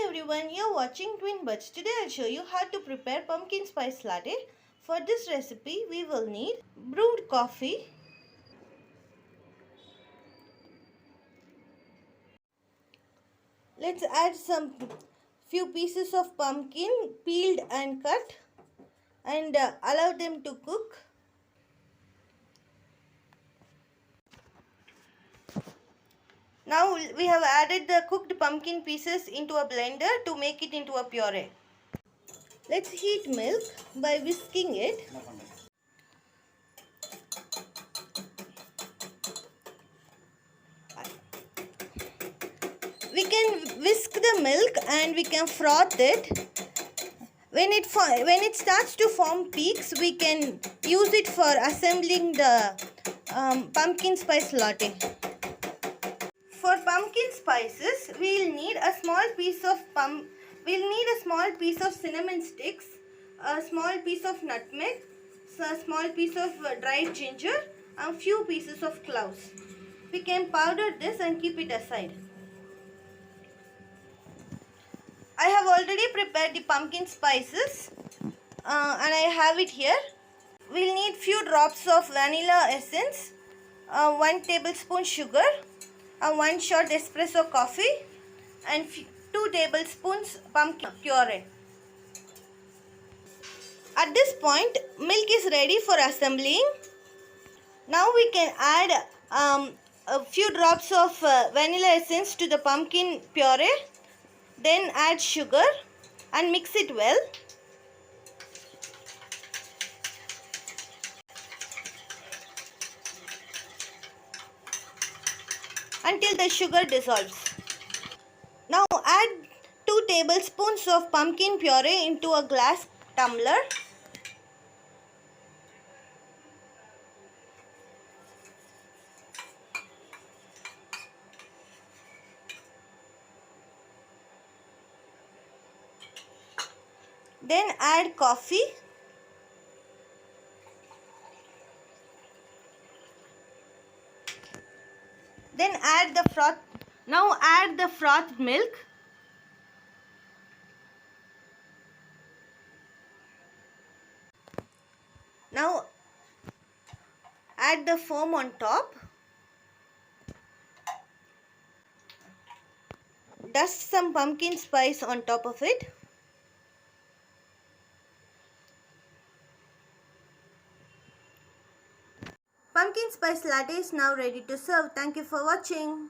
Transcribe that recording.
everyone, you're watching Twin Buds. Today I'll show you how to prepare pumpkin spice latte. For this recipe, we will need brewed coffee, let's add some few pieces of pumpkin peeled and cut and allow them to cook. Now we have added the cooked pumpkin pieces into a blender to make it into a puree. Let's heat milk by whisking it. We can whisk the milk and we can froth it. When it starts to form peaks, we can use it for assembling the pumpkin spice latte. For pumpkin spices, we'll need a small piece of cinnamon sticks, a small piece of nutmeg, a small piece of dried ginger, and a few pieces of cloves. We can powder this and keep it aside. I have already prepared the pumpkin spices and I have it here. We'll need few drops of vanilla essence, 1 tablespoon sugar, 1 shot espresso coffee, and 2 tablespoons pumpkin puree. At this point, milk is ready for assembling. Now we can add a few drops of vanilla essence to the pumpkin puree. Then add sugar and mix it well. Until the sugar dissolves. Now add 2 tablespoons of pumpkin puree into a glass tumbler. Then add coffee. Then add the froth. Now add the frothed milk. Now add the foam on top. Dust some pumpkin spice on top of it. Pumpkin spice latte is now ready to serve. Thank you for watching.